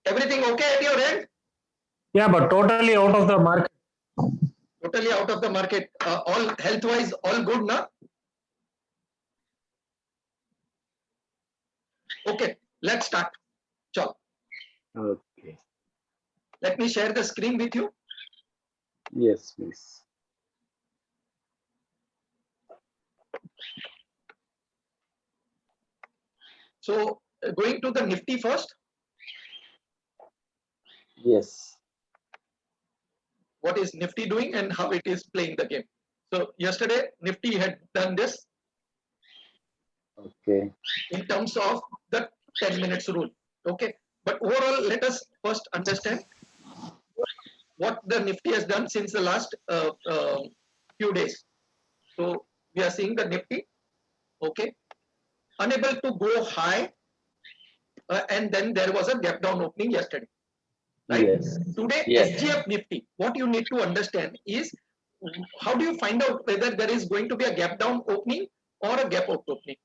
Everything okay at your end? Yeah, but totally out of the market. Totally out of the market. All health-wise, all good, na? Okay, let's start. Chal. Okay. Let me share the screen with you. Yes, please. So going to the Nifty first. Yes. What is Nifty doing and how it is playing the game? So yesterday Nifty had done this Okay. in terms of the 10 minutes rule. Okay, but overall, let us first understand what the Nifty has done since the last few days. So we are seeing the Nifty, okay, unable to go high, and then there was a gap down opening yesterday, right? Yes. Today, Yes. SGF Nifty, what you need to understand is how do you find out whether there is going to be a gap down opening or a gap up opening?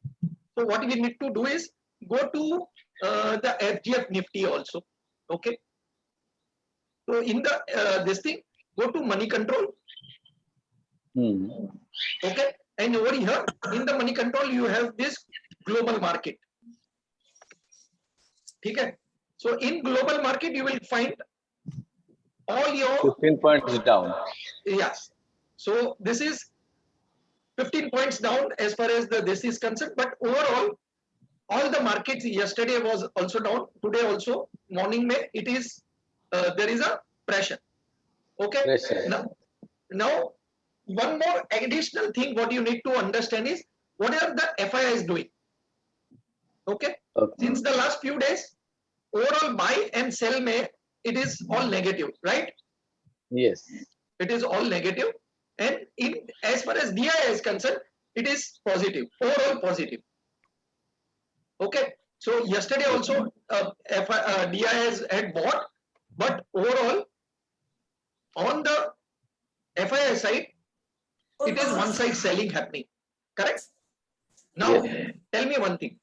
So what we need to do is go to the FGF Nifty also, okay? So in the this thing, go to money control, okay? And over here in the money control, you have this global market. Okay? So in global market, you will find all your 15 points down. yes. So this is 15 points down as far as this is concerned, but overall, all the markets yesterday was also down. Today also morning May it is there is a pressure. Okay. Pressure. Now one more additional thing what you need to understand is what are the FIIs doing. Okay. Since the last few days, overall buy and sell May it is all negative, right? Yes. It is all negative, and in as far as DI is concerned, it is positive, overall positive. Okay, so yesterday also DI had bought, but overall on the FII side, it is one side selling happening. Correct? Now, tell me one thing.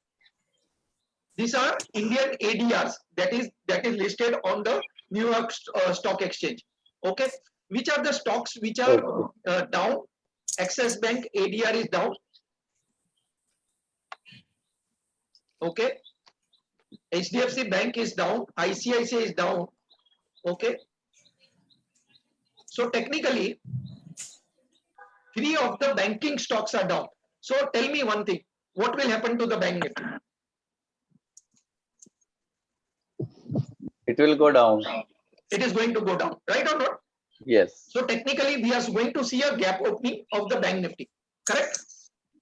These are Indian ADRs that is listed on the New York Stock Exchange. Okay, which are the stocks which are down? Axis Bank ADR is down. Okay, HDFC Bank is down. ICICI is down. Okay, so technically, 3 of the banking stocks are down. So tell me one thing. What will happen to the bank Nifty? It will go down. It is going to go down, right or not? Yes. So technically, we are going to see a gap opening of the bank Nifty. Correct?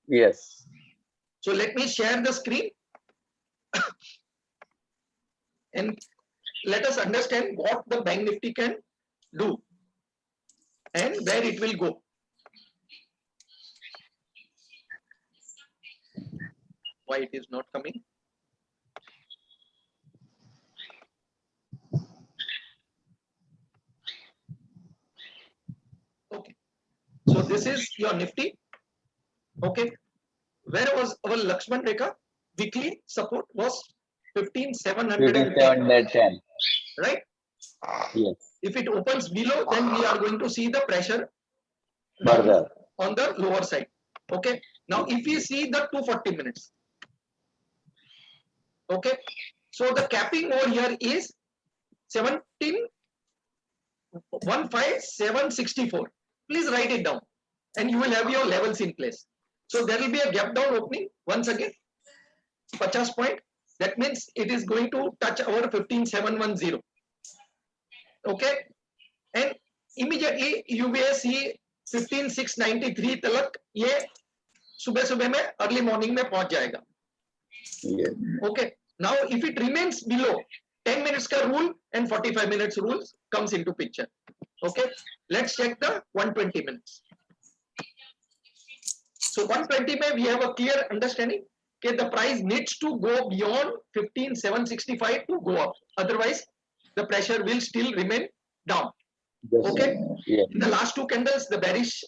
Yes. So let me share the screen and let us understand what the bank Nifty can do and where it will go. Why it is not coming? Okay. So this is your Nifty. Okay. Where was our Lakshman Rekha? Weekly support was 15,710. Right? Yes. If it opens below, then we are going to see the pressure Further on the lower side. Okay. Now, if we see the 240 minutes, okay. So the capping over here is 17,15764. Please write it down, and you will have your levels in place. So there will be a gap down opening once again, 50 point. That means it is going to touch our 15,710. Okay, and immediately you will see 15,693 तलक ये सुबह में early morning में पहुंच जाएगा. Yes. Okay, now if it remains below 10 minutes ka rule and 45 minutes rules comes into picture. Okay, let's check the 120 minutes. So 120 mein we have a clear understanding that the price needs to go beyond 15,765 to go up. Otherwise, the pressure will still remain down. Okay. Yes. In the last two candles, the bearish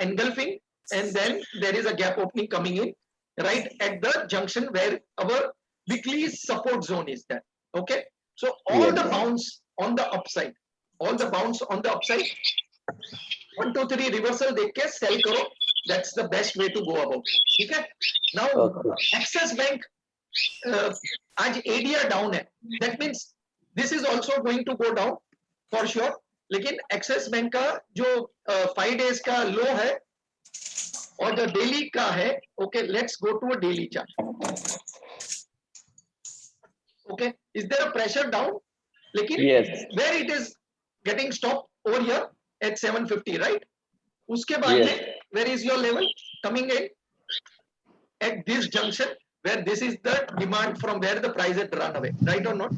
engulfing, and then there is a gap opening coming in right at the junction where our weekly support zone is there. Okay. So all Yes. the bounce on the upside, all the bounce on the upside, 1 2 3 reversal देख के sell करो. That's the best way to go about. ठीक है? Now Okay. Axis Bank आज ADR down है. That means this is also going to go down for sure. लेकिन Axis Bank का जो 5 days का low है और जो daily का है, okay, let's go to a daily chart. Okay, is there a pressure down? लेकिन Yes. where it is getting stopped over here at 750, right? उसके बाद Yes. में where is your level coming in? At this junction where this is the demand from where the price had run away, right or not?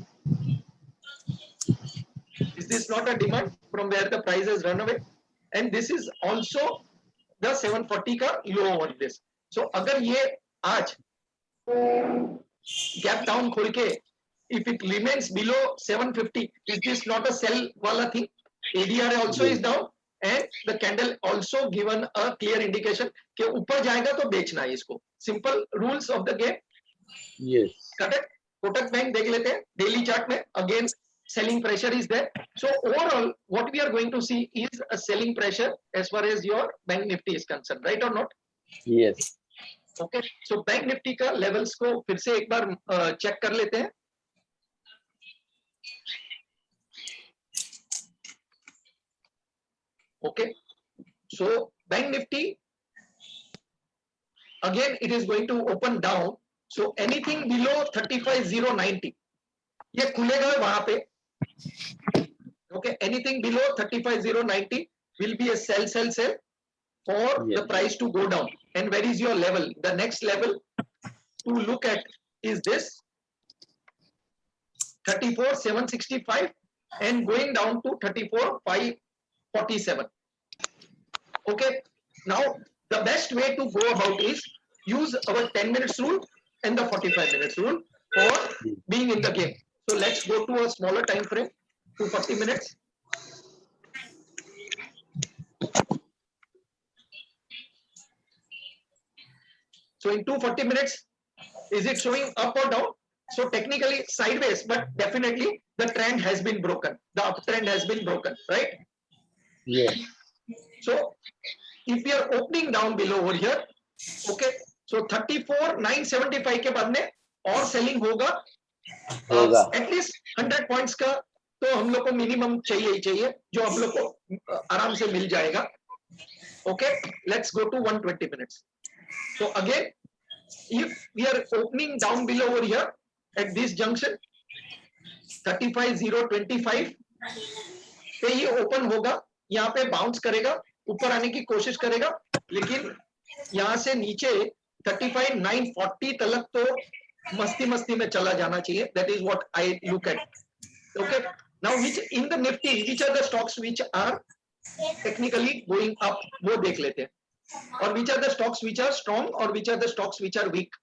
Is this not a demand from where the price has run away? And this is also the 740 का low on this. So अगर ये आज gap down खोल के if it remains below 750, is this not a sell wala thing? ADR also is down and the candle also given a clear indication कि ऊपर जाएगा तो बेचना है इसको. Simple rules of the game. Yes. Correct? Kotak Bank देख लेते हैं daily chart में. Again selling pressure is there. So overall what we are going to see is a selling pressure as far as your Bank Nifty is concerned, right or not? Yes. Okay. So Bank Nifty का levels को फिर से एक बार check कर लेते हैं. Okay, so Bank Nifty again it is going to open down. So anything below 35,090 ये खुलेगा वहां पे. Okay, anything below 35,090 will be a sell for Yes. the price to go down. And where is your level? The next level to look at is this 34,765 and going down to 34,547. Okay, now the best way to go about is use our 10 minutes rule and the 45 minutes rule for being in the game. So let's go to a smaller time frame to 40 minutes. So in 240 minutes, is it showing up or down? So technically sideways, but definitely the trend has been broken. The uptrend has been broken, right? Yes. So if we are opening down below over here, okay, so 34,975 के बाद में और selling होगा at least 100 points का तो हम लोग को minimum चाहिए ही चाहिए जो हम लोग को आराम से मिल जाएगा. Okay, let's go to 120 minutes. So again, if we are opening down below over here at this junction 35,025 पे ये open होगा, यहाँ पे bounce करेगा, ऊपर आने की कोशिश करेगा, लेकिन यहाँ से नीचे 35,940 तलक तो मस्ती में चला जाना चाहिए. That is what I look at. Okay, now which in the Nifty which are the stocks which are technically going up वो देख लेते हैं, और which are the stocks which are strong और which are the stocks which are weak.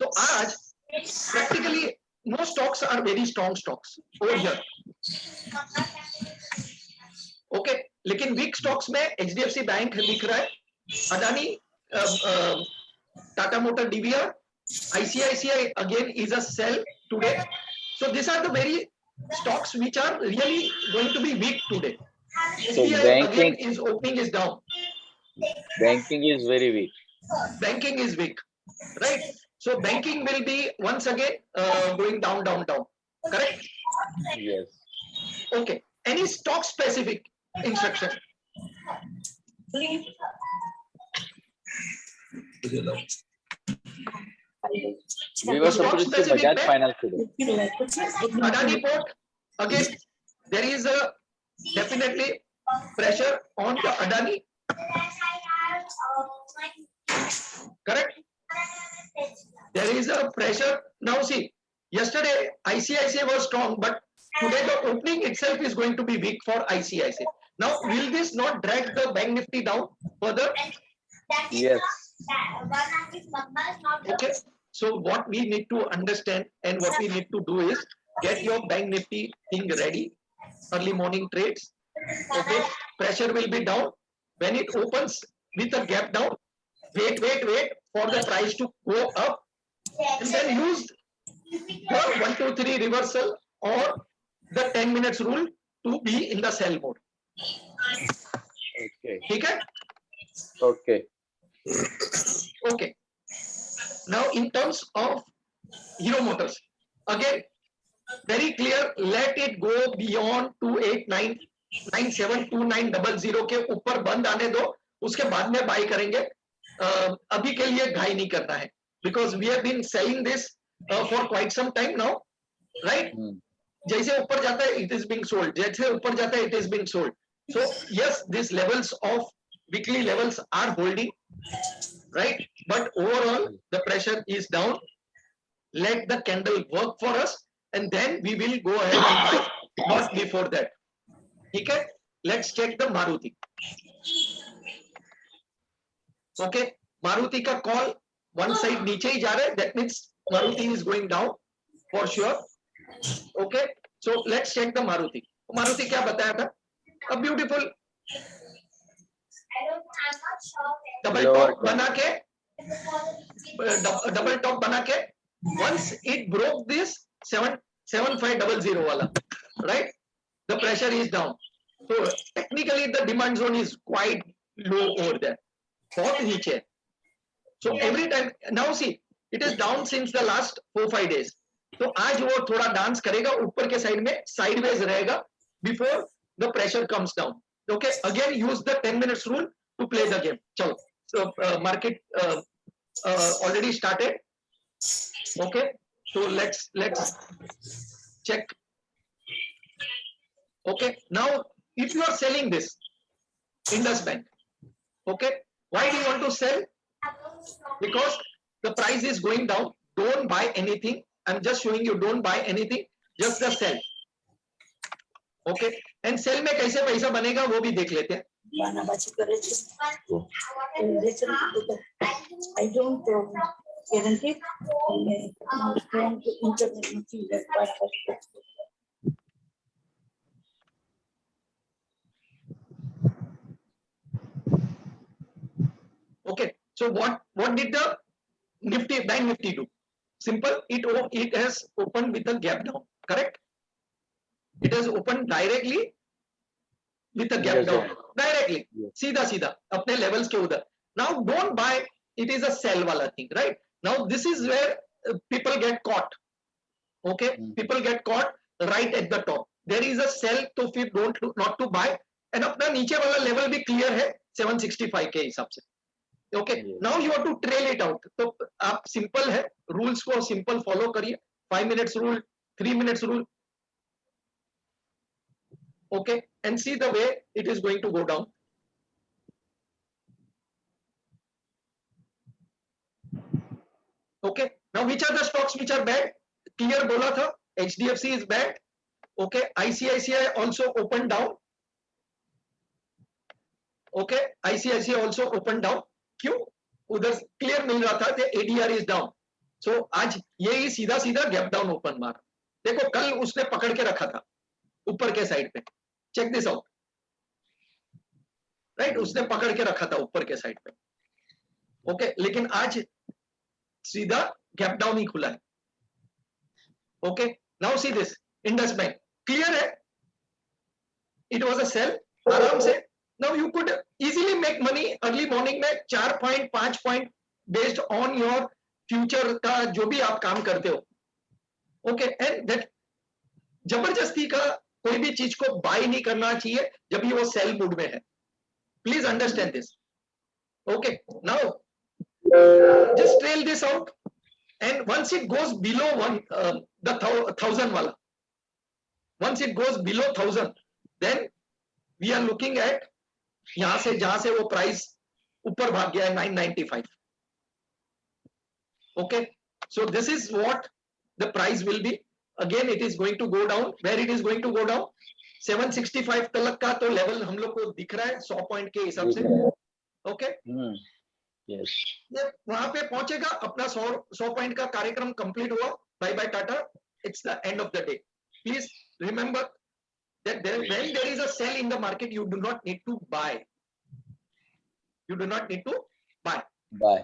तो आज practically most stocks are very strong stocks over here. Okay, लेकिन weak stocks में HDFC Bank दिख रहा है, Adani, Tata Motor DVR, ICICI again is a sell today. So these are the very stocks which are really going to be weak today. So SBI banking- again is opening is down. Banking is very weak. Banking is weak, right? So banking will be once again going down. Correct? Yes. Okay. Any stock specific instruction? We were supposed to see Bajaj Finance today. Adani Port, again, there is a definitely pressure on the Adani. Correct? There is a pressure. Now see, yesterday ICICI was strong, but today the opening itself is going to be weak for ICICI. Now, will this not drag the Bank Nifty down further? Yes. Okay. So what we need to understand and what we need to do is get your Bank Nifty thing ready. Early morning trades. Okay. Pressure will be down. When it opens with a gap down, wait for the price to go up, and then use the 1, 2, 3 reversal or the 10 minutes rule to be in the sell mode. Okay. ठीक है? Okay. Okay. Now in terms of Hero Motors, again very clear, let it go beyond 28972900 के ऊपर बंद आने दो, उसके बाद में बाय करेंगे. अभी के लिए घाई नहीं करना है, because we have been selling this for quite some time now, right? जैसे ऊपर जाता है it is being sold, जैसे ऊपर जाता है it is being sold. So yes, these levels of weekly levels are holding, right? But overall the pressure is down. Let the candle work for us and then we will go ahead and buy, not before that. ठीक है? Let's check the Maruti. Okay, Maruti का call one side नीचे ही जा रहा है, that means Maruti is going down for sure. Okay, so let's check the Maruti. Maruti क्या बताया था? A beautiful double top बना के, double top बना के, once it broke this 7500 वाला, right? The pressure is down. So technically the demand zone is quite low over there. बहुत नीचे. So every time now see it is down since the last 4-5 days. तो आज वो थोड़ा dance करेगा ऊपर के साइड में, sideways रहेगा before the pressure comes down. Okay, again use the 10 minutes rule to play the game. चलो, so market already started. Okay, so let's check. Okay, now if you are selling this Indus Bank, okay, why do you want to sell? Because the price is going down. Don't buy anything. I'm just showing you, don't buy anything, just the sell. Okay, and sell में कैसे पैसा बनेगा वो भी देख लेते हैं. I don't guarantee Okay, so what did the Nifty, Bank Nifty do? Simple, it has opened with a gap down, correct? It has opened directly with a gap Yes, down, sir. directly, Yes. सीधा सीधा अपने levels के उधर. Now don't buy, it is a sell वाला thing, right? Now this is where people get caught. Okay, people get caught right at the top. There is a sell, तो फिर not to buy, and अपना नीचे वाला level भी clear है 765 के हिसाब से. Okay, Yes. now you have to trail it out. तो आप simple है, rules को simple follow करिए. 5 minutes rule, 3 minutes rule. Okay, and see the way it is going to go down. Okay, now which are the stocks which are bad? Clear बोला था, HDFC is bad. Okay, ICICI also opened down. Okay, ICICI also opened down. क्यों? उधर clear मिल रहा था कि ADR is down. So आज ये ही सीधा सीधा गैप डाउन ओपन मार. देखो कल उसने पकड़ के रखा था ऊपर के साइड पे. Check this out. राइट, उसने पकड़ के रखा था ऊपर के साइड पे. ओके, लेकिन आज सीधा गैप डाउन ही खुला है. Okay, now see this Indus bank clear है. इट वाज अ सेल, आराम से. Now you could easily make money early morning में 4.5 point based on your future का जो भी आप काम करते हो. ओके, एंड दैट जबरदस्ती का कोई भी चीज को बाय नहीं करना चाहिए जब ये वो सेल मूड में है. Please understand this. Okay, now just trail this out and once it goes below the 1000 wala, once it goes below 1000 then we are looking at यहां से जहां से वो प्राइस ऊपर भाग गया है 995. okay, so this is what the price will be. again it is going to go down. where it is going to go down? 765 तक का तो लेवल हम लोग को दिख रहा है 100 पॉइंट के हिसाब से. Okay, Yes. वहां पे पहुंचेगा. अपना 100 पॉइंट का कार्यक्रम कंप्लीट हुआ. Bye bye tata. It's the end of the day. Please remember that when there is a sell in the market you do not need to buy. You do not need to buy. Bye.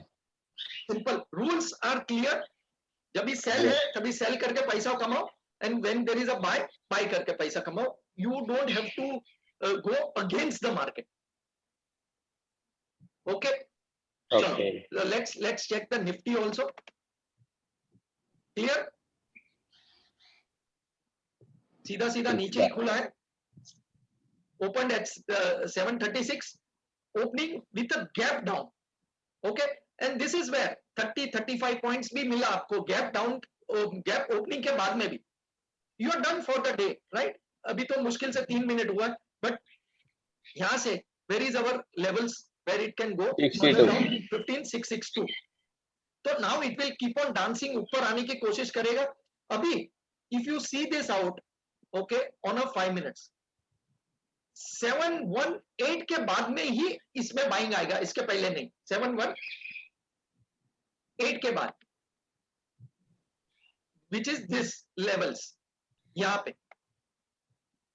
Simple rules are clear. जब भी cell है तभी cell करके पैसा कमाओ. and when there is a buy करके पैसा कमाओ. You don't have to go against the market. Okay. Okay. So let's check the Nifty also. Clear? सीधा सीधा नीचे ही खुला है. Opened at 736, opening with a gap down. Okay, and this is where 30-35 points भी मिला आपको gap down, gap opening के बाद में भी. You are done for the day, right? अभी तो मुश्किल से 3 मिनट हुआ, but यहाँ से where is our levels where it can go? 62. 15,662. तो now it will keep on dancing, ऊपर आने की कोशिश करेगा. अभी if you see this out, okay, on a 5 minutes, 718 के बाद में ही इसमें बाइंग आएगा, इसके पहले नहीं. 718 के बाद, which is this levels, यहां पे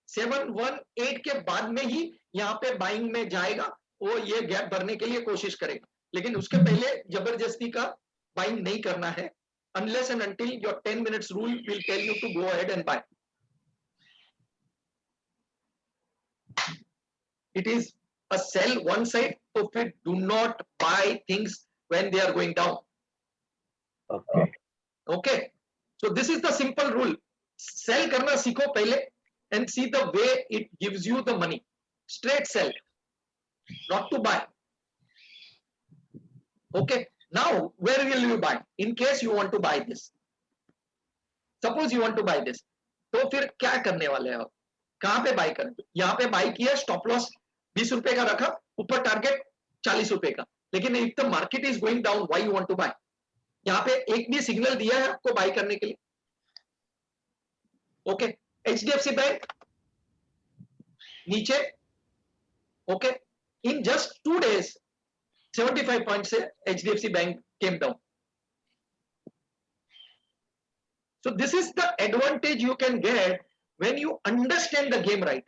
718 के बाद में ही यहां पे बाइंग में जाएगा. वो ये गैप भरने के लिए कोशिश करेगा, लेकिन उसके पहले जबरदस्ती का बाइंग नहीं करना है, unless and until your 10 minutes rule will tell you to go ahead and buy. It is a sell one side, so do not buy things when they are going down. Okay. Okay, so this is the simple rule. Sell करना सीखो पहले and see the way it gives you the money. Straight sell, not to buy. Okay, now where will you buy in case you want to buy this? Suppose you want to buy this, तो फिर क्या करने वाले हो? कहां पे bye करें? यहां पे बाय किया, स्टॉप लॉस 20 रुपए का रखा, ऊपर टारगेट 40 रुपए का. लेकिन if the market is going down, why you want to buy? यहां पे एक भी सिग्नल दिया है आपको बाय करने के लिए? ओके, एचडीएफसी बैंक नीचे. Okay, in just 2 days 75 point से HDFC bank came down. So this is the advantage you can get when you understand the game right.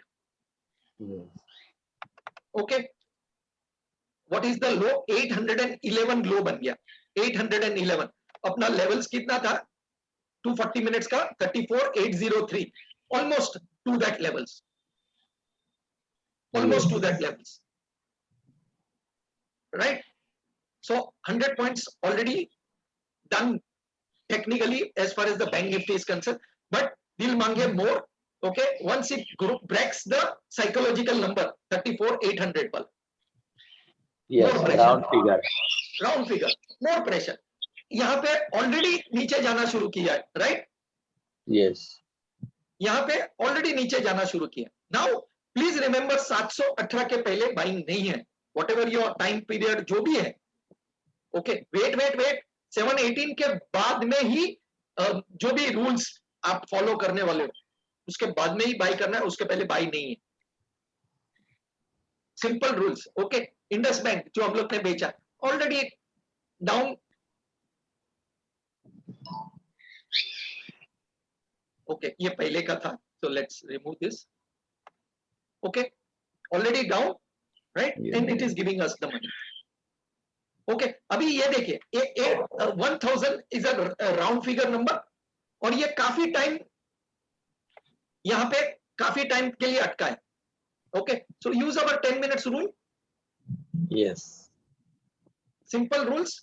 Yes. Okay, what is the low? 811 लो बन गया. 811 अपना levels कितना था? 240 minutes का 34,803, almost to that levels, almost to that levels, right? So 100 points already done technically as far as the bank nifty is concerned, but we'll मांगे more. Okay, once it group breaks the psychological number 34,800 पर, Yes. More pressure. Round figure. more pressure. यहाँ पे already नीचे जाना शुरू किया है, right? Yes. यहाँ पे ऑलरेडी नीचे जाना शुरू किया. नाउ प्लीज रिमेंबर 718 के पहले बाइंग नहीं है, what ever your time period जो भी है. ओके, वेट 718 के बाद में ही जो भी रूल्स आप फॉलो करने वाले हो उसके बाद में ही बाई करना है, उसके पहले बाई नहीं है. Simple rules. Okay, Indus bank जो हम लोग ने बेचा ऑलरेडी डाउन. ओके, ये पहले का था, so let's remove this. Okay, already down, right? Yeah. And it is giving us the money. Okay, अभी ये देखिए 1000 is a round figure number और ये काफी टाइम यहाँ पे काफी टाइम के लिए अटका है. Okay, so use our 10 minutes rule. Yes. Simple rules.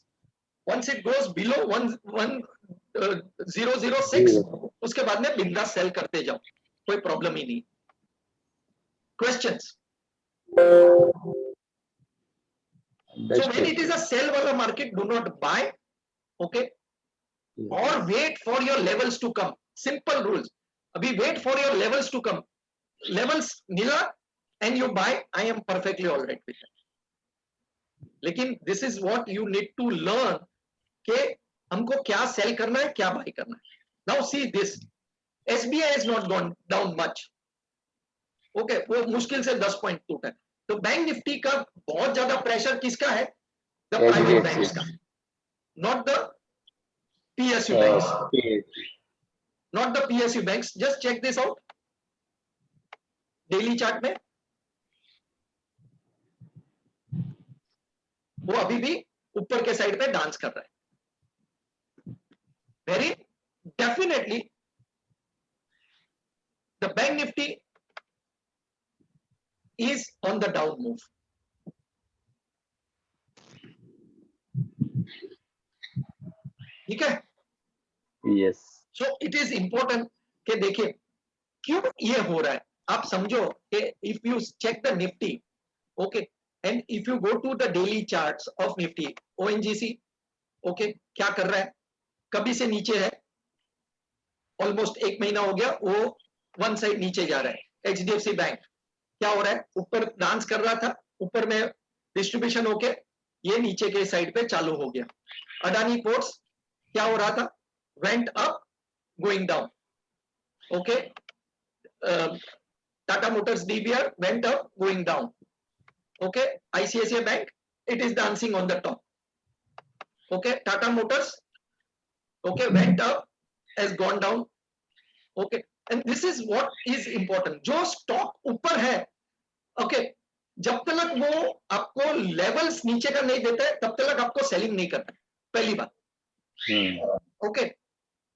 Once it goes below 1006, उसके बाद में बिंदास सेल करते जाओ, कोई प्रॉब्लम ही नहीं. Questions? So when it is a sell wala market, do not buy, okay, or wait for your levels to come. Simple rules. Abhi wait for your levels to come. Levels मिला and you buy, I am perfectly all right with that. लेकिन this is what you need to learn कि हमको क्या sell करना है, क्या buy करना है. Now see this. SBI has not gone down much. Okay, वो मुश्किल से 10 पॉइंट टूटा है. तो बैंक निफ्टी का बहुत ज्यादा प्रेशर किसका है? द प्राइवेट बैंक्स का, not the PSU banks. Not the PSU banks. Just check this out. Daily chart में वो अभी भी ऊपर के साइड पे डांस कर रहा है. Very definitely the bank nifty is on the down move. ठीक है? Yes. So it is important कि देखिए क्यों ये हो रहा है, आप समझो कि if you check the nifty, okay, and if you go to the daily charts of nifty, ONGC, okay, क्या कर रहा है, कभी से नीचे है, ऑलमोस्ट 1 महीना हो गया, वो वन साइड नीचे जा रहा है. HDFC बैंक क्या हो रहा है, ऊपर डांस कर रहा था, ऊपर में डिस्ट्रीब्यूशन होके ये नीचे के साइड पे चालू हो गया. अडानी पोर्ट्स क्या हो रहा था, went up going down. Okay, Tata Motors DBR went up going down. Okay, ICICI bank it is dancing on the top. Okay, Tata Motors, okay, went up, has gone down. Okay, and this is what is important. जो stock ऊपर है, okay, जब तक वो आपको levels नीचे का नहीं देता है तब तक आपको सेलिंग नहीं करना है, पहली बात. Okay,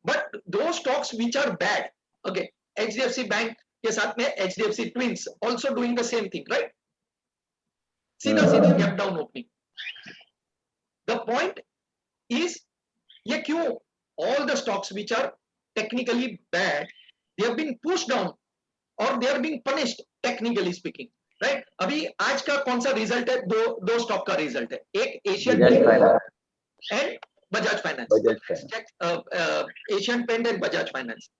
but those stocks which are bad, okay, HDFC bank के साथ में HDFC Twins also doing the same thing, right? सीधा सीधा gap down opening. The point is ये क्यों all the stocks which are technically bad, they have been pushed down or they are being punished technically speaking, right? अभी आज का कौन सा result है, दो स्टॉक का रिजल्ट है, एक Asian and Bajaj finance. Asian paint and Bajaj finance.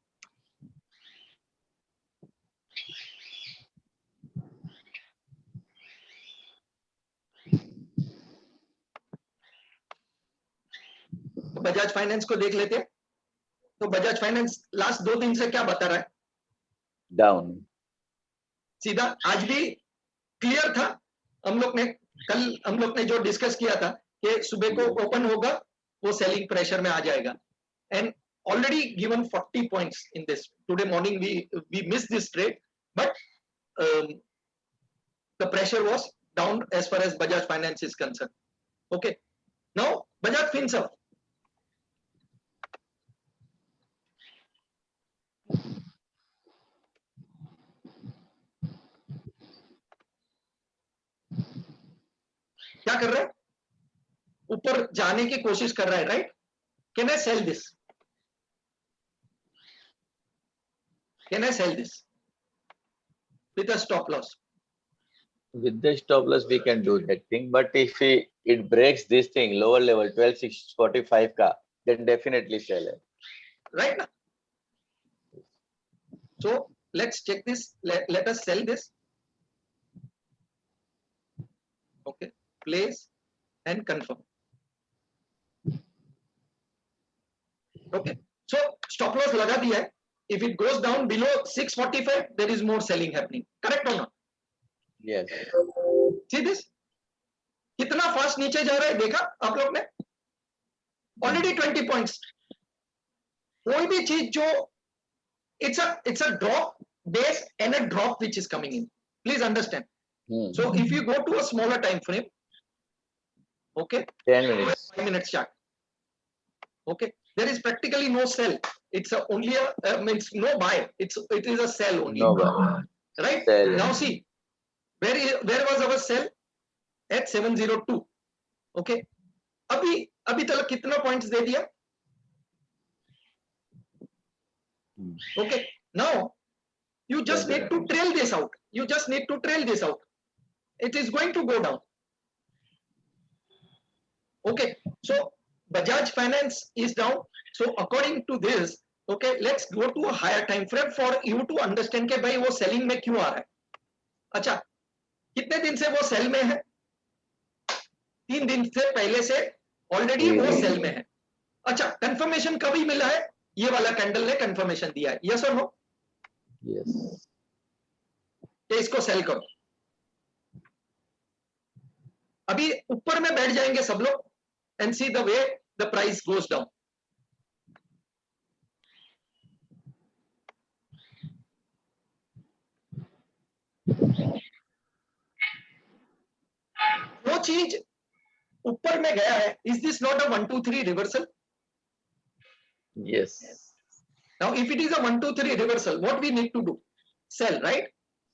Bajaj finance को देख लेते हैं. तो बजाज फाइनेंस लास्ट 2 दिन से क्या बता रहा है, Down. सीधा. आज भी क्लियर था, हम लोग ने जो डिस्कस किया था कि सुबह को ओपन होगा वो सेलिंग प्रेशर में आ जाएगा. And already given 40 points in this. Today morning we miss this trade, but the pressure was down as far as Bajaj finance is concern. Okay, now Bajaj Finserv. क्या कर रहा है, ऊपर जाने की कोशिश कर रहा है, right? Can I sell this, can I sell this with a stop loss? With the stop loss, we can do that thing. But if it breaks this thing, lower level 12,645 ka, then definitely sell it. Right now. So let's check this. Let us sell this. Okay, place and confirm. Okay, so stop loss लगा दिया है. If it goes down below 645, there is more selling happening. Correct or not? Yes. See this? कितना fast नीचे जा रहा है, देखा आप लोग ने? Already 20 points. कोई भी चीज जो it's a drop base and a drop which is coming in. Please understand. So if you go to a smaller time frame, okay, 10 minutes. 5 minutes chart, okay, there is practically no sell. It's only a means no buy. It is a sell only. No buy. Right? Sell. Now see, where was our sell? At 702. Okay, अभी तक कितना points दे दिया? Okay, now you just need to trail this out. You just need to trail this out. It is going to go down. Okay, so Bajaj Finance is down. So according to this, okay, let's go to a higher time frame for you to understand कि भाई वो selling में क्यों आ रहा है. अच्छा, कितने दिन से वो sell में है? 3 दिन से पहले से ऑलरेडी वो सेल में है. अच्छा, कंफर्मेशन कभी मिला है? ये वाला कैंडल ने कंफर्मेशन दिया है. यस और नो? Yes. कि इसको सेल करो. अभी ऊपर में बैठ जाएंगे सब लोग and see the way the price goes down. वो चीज ऊपर में गया है. Is this not a 1 2 3 reversal? Yes. Now if it is a 1 2 3 reversal, what we need to do? sell, right?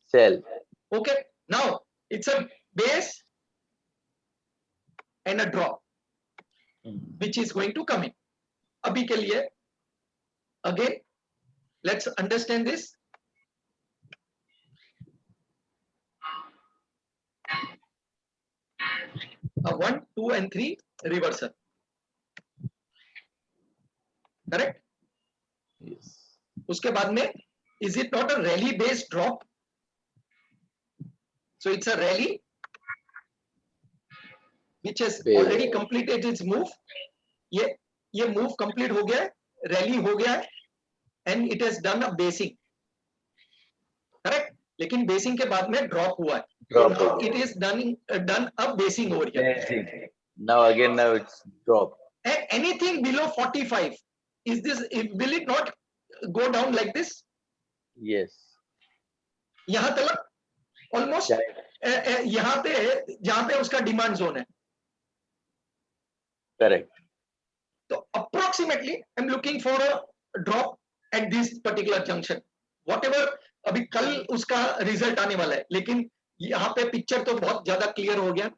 Sell. Okay, now it's a base and a drop which is going to come in. Abhi ke liye, again, let's understand this. A 1, 2 and 3 reversal. Correct? Yes. उसके बाद में, is it not a rally based drop? So it's a rally which has Base. already completed its move. ये move complete हो गया है, rally हो गया है, and it has done a basing. Correct? लेकिन basing के बाद में drop हुआ है. Drop So हो गया. it is done a basing over here. Basing. Now it's drop. And anything below 45, will it not go down like this? Yes. यहाँ तक almost यहाँ पे जहाँ पे उसका demand zone है. Correct. So approximately I'm looking for a drop at this particular junction. Whatever अभी कल उसका result आने वाला है, लेकिन यहाँ पे picture तो बहुत ज्यादा clear हो गया.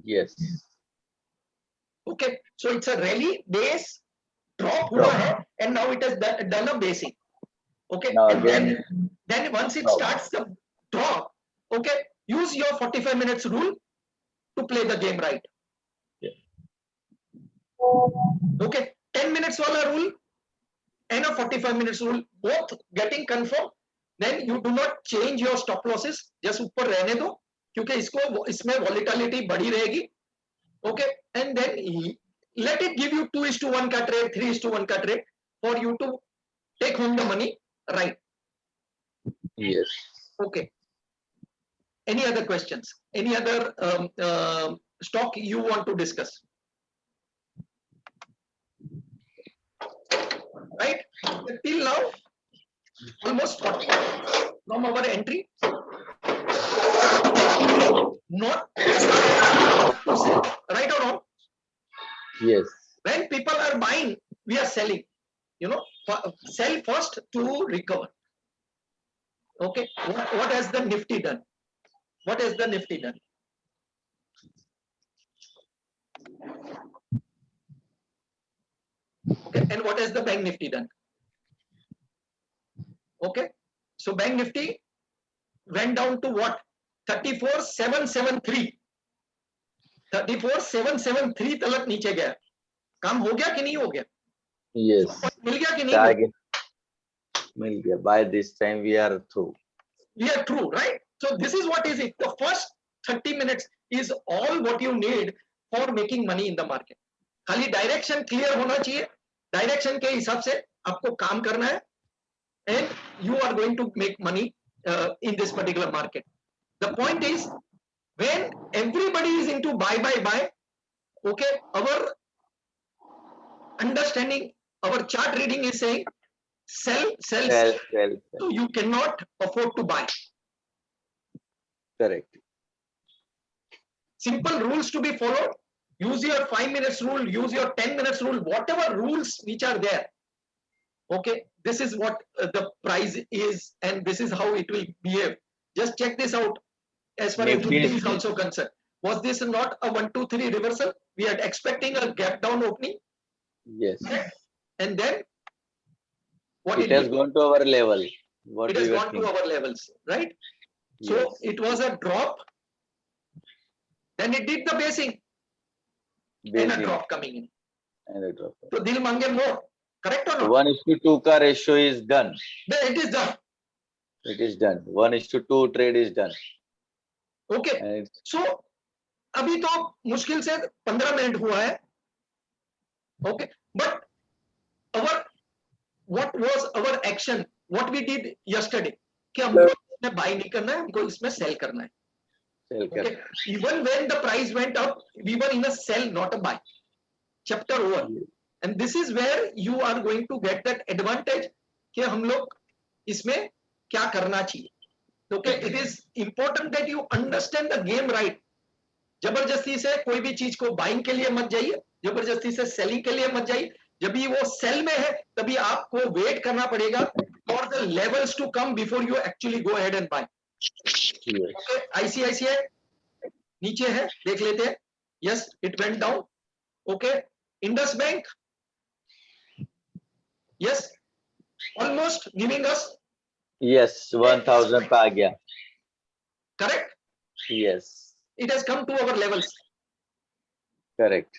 Yes. Okay, so it's a rally base drop हुआ है, and now it has done a basing. Okay, Now and again, then once it drop. starts the drop, okay, use your 45 minutes rule to play the game right. Yeah. Okay, 10 minutes wala rule and a 45 minutes rule, both getting confirmed, then you do not change your stop losses, just ऊपर रहने दो, क्योंकि इसमें volatility बढ़ी रहेगी. Okay, and then let it give you 2:1 का trade, 3:1 का trade for you to take home the money, right? yes. Okay. Any other questions? Any other stock you want to discuss? Right? Till now, almost 40 from our entry. Not to sell, right or wrong? Yes. When people are buying, we are selling. You know, sell first to recover. Okay. What has the Nifty done? What has the Nifty done? Okay. And what has the Bank Nifty done? Okay. So Bank Nifty went down to what? 34,773. 34,773 तलक नीचे गया. काम हो गया कि नहीं हो गया? Yes. मिल गया कि नहीं? Target. Mil gaya. By this time we are through. We are true, right? So this is what is it. The first 30 minutes is all what you need for making money in the market. खाली direction clear होना चाहिए. Direction के हिसाब से आपको काम करना है, and you are going to make money in this particular market. The point is, when everybody is into buy, okay, our understanding, our chart reading is saying sell. Sell. So you cannot afford to buy. Correct. Simple rules to be followed. Use your 5 minutes rule, use your 10 minutes rule, whatever rules which are there. Okay, this is what the price is, and this is how it will behave. Just check this out. As far as Nifty Nifty is is also concerned, was this not a 1, 2, 3 reversal? We are expecting a gap down opening, Yes. and then what It has did gone to our level. What it has we were gone to thinking. our levels, right? So Yes. it was a drop, then it did the basing, and a Basing drop coming in. and a drop. So dil mange more, correct or not? 1:2 ka ratio is done. Then it is done. It is done. 1:2 trade is done. Okay. And it's So अभी तो मुश्किल से 15 minute हुआ है. Okay, but what was our action? What we did yesterday? कि हमको इसमें buy नहीं करना है, हमको इसमें sell करना है. sell Okay, kar. even when the price went up, we were in a sell, not a buy. Chapter over. And this is where you are going to get that advantage कि हम लोग इसमें क्या करना चाहिए. Okay, it is important that you understand the game right. जबरदस्ती से कोई भी चीज को बाइंग के लिए मत जाइए, जबरदस्ती से सेलिंग के लिए मत जाइए. जब भी वो सेल में है तभी आपको वेट करना पड़ेगा for the levels to come before you actually go ahead and buy. Yes. Okay, ICICI नीचे है, देख लेते हैं. Yes, it went down. Okay, Indus Bank, yes, almost giving us, Yes, 1000 पे आ गया. correct. Yes, It has come to our levels. correct.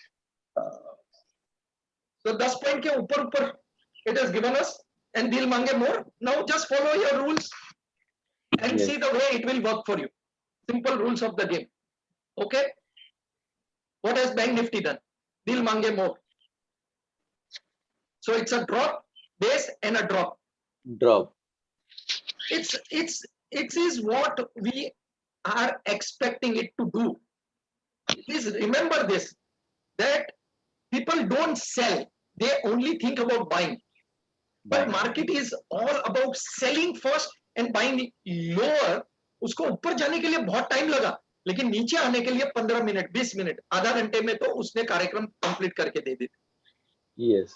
So 10 point के ऊपर it has given us, and दिल मांगे more. Now just follow your rules and Yes. see the way it will work for you. Simple rules of the game. Okay. What has Bank Nifty done? Dil mange more. So it's a drop, base and a drop. Drop. It is what we are expecting it to do. Please remember this, that people don't sell, they only think about buying. But market is all about selling first and buying lower. उसको ऊपर जाने के लिए बहुत time लगा, लेकिन नीचे आने के लिए 15 मिनट 20 मिनट आधा घंटे में तो उसने कार्यक्रम कंप्लीट करके दे दी. Yes.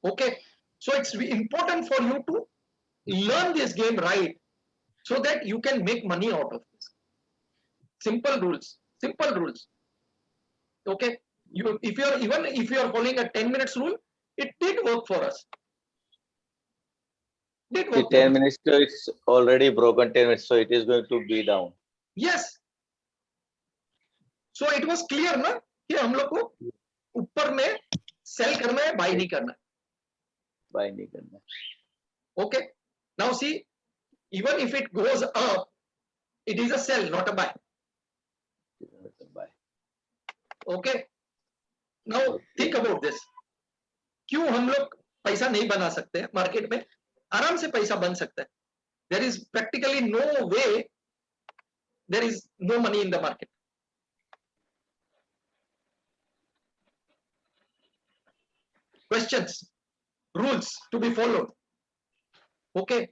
Okay, so it's important for you to learn this game right, so that you can make money out of this. Simple rules. Okay, if you are following a 10 minutes rule, it did work for us. The 10 minutes, so it's already broken 10 minutes, so it is going to be down. Yes. So it was clear ना कि हम लोग को ऊपर में cell करना है, bye नहीं करना है. Buy नहीं करना. Okay. Now see, even if it goes up, it is a sell, not a buy. Buy. Okay. Now think about this. क्यों हम लोग पैसा नहीं बना सकते हैं मार्केट में? आराम से पैसा बन सकता है. There is practically no way there is no money in the market. Questions, rules to be followed. Okay.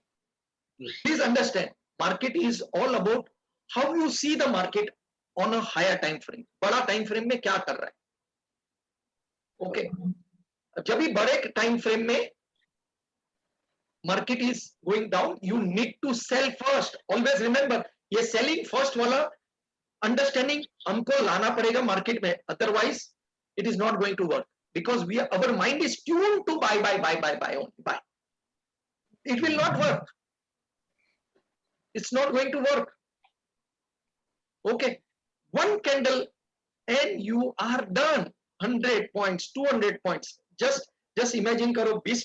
Please understand, market is all about how you see the market on a higher time frame. बड़ा time frame में क्या कर रहा है? Okay. जब भी बड़े time frame में market is going down, you need to sell first. Always remember, ये selling first वाला understanding हमको लाना पड़ेगा market में. Otherwise, it is not going to work, because our mind is tuned to buy only buy. It will not work. It's not going to work. Okay, one candle and you are done. 100 points, 200 points. Just imagine करो 20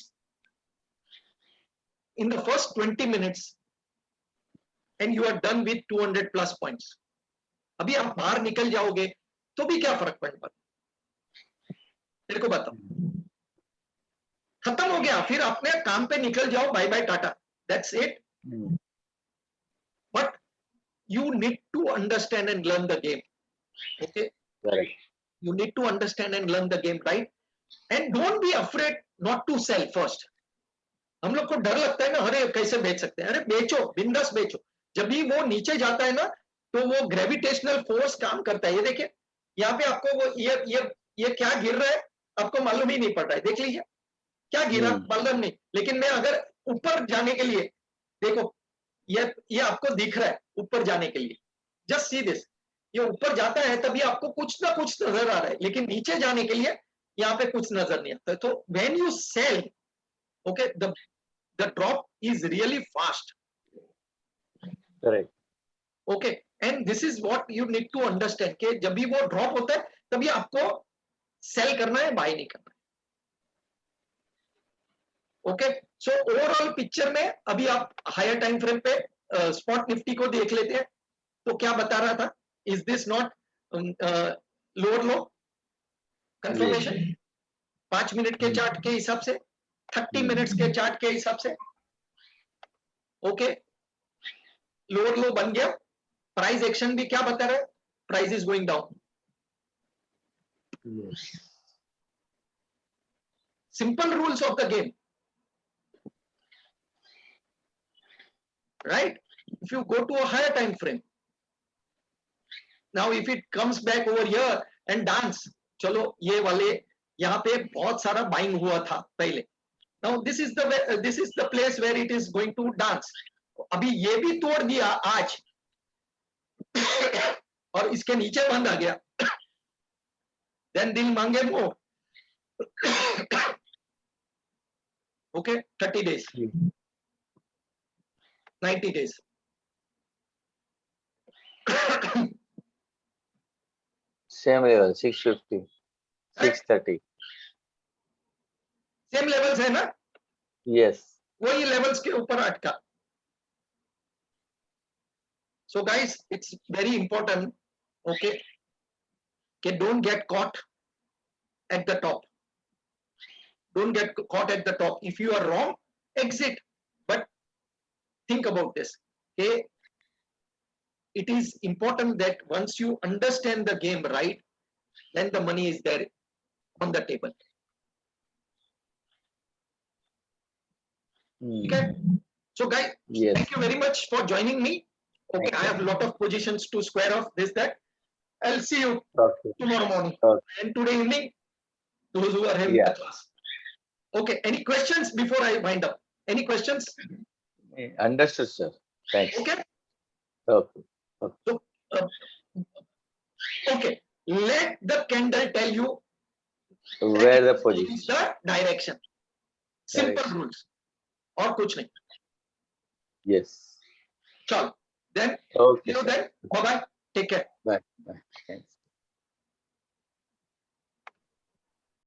in the first 20 minutes and you are done with 200 plus points. अभी आप बाहर निकल जाओगे तो भी क्या फर्क पड़ता है? मेरे को बताओ. खत्म हो गया, फिर अपने काम पे निकल जाओ, bye bye tata. That's it. But you need to understand and learn the game. Okay. Correct. You need to understand and learn the game, right? And don't be afraid not to sell first. हम लोग को डर लगता है ना, अरे कैसे बेच सकते हैं? अरे बेचो, बिंदास बेचो. जब भी वो नीचे जाता है ना, तो वो ग्रेविटेशनल फोर्स काम करता है. ये देखिए, यहाँ पे आपको वो ये क्या गिर रहा है आपको मालूम ही नहीं पड़ रहा है. देख लीजिए क्या गिरा, मालूम नहीं. लेकिन मैं अगर ऊपर जाने के लिए, देखो ये आपको दिख रहा है ऊपर जाने के लिए. जस्ट सी दिस, ये ऊपर जाता है तभी आपको कुछ ना कुछ नजर आ रहा है, लेकिन नीचे जाने के लिए यहाँ पे कुछ नजर नहीं आता. तो when you sell, okay, the drop is really fast. Correct. Okay, and this is what you need to understand कि जब भी वो drop होता है तभी आपको sell करना है, buy नहीं करना है. Okay, so overall picture में अभी आप higher time frame पे spot nifty को देख लेते हैं. तो क्या बता रहा था? Is this not lower low confirmation? 5 minute के चार्ट के हिसाब से, 30 मिनट्स के चार्ट के हिसाब से. ओके, लोअर लो बन गया. प्राइस एक्शन भी क्या बता रहा है? Price is going down. Simple rules of the game, right? If you go to a higher time frame, now if it comes back over here and dance, चलो ये वाले यहाँ पे बहुत सारा बाइंग हुआ था पहले, Now this is the place where it is going to dance. अभी ये भी तोड़ दिया आज और इसके नीचे बंद आ गया, then दिल मांगे मोह. Okay, 30 days, 90 days. Same level, 650, 630. Same levels है ना, Yes. वही लेवल्स के ऊपर अटका. So guys, it's very important, okay, don't get caught at the top. Don't get caught at the top. If you are wrong, exit. But think about this. Okay, it is important that once you understand the game right, then the money is there on the table. Okay. So guys, Yes. thank you very much for joining me. Okay, Thank I you. have a lot of positions to square off this, that. I'll see you Okay. tomorrow morning Okay. and today evening, those who are having Yeah. the class. Okay, any questions before I wind up? Any questions? Understood, sir. Thanks. Okay. Okay. Okay, let the candle tell you Where the is position? the direction. Simple Direction. rules. और कुछ नहीं. Yes. चलो. Then, Okay. see you Sir. then. Bye bye. Take care. Bye. Bye. Thanks.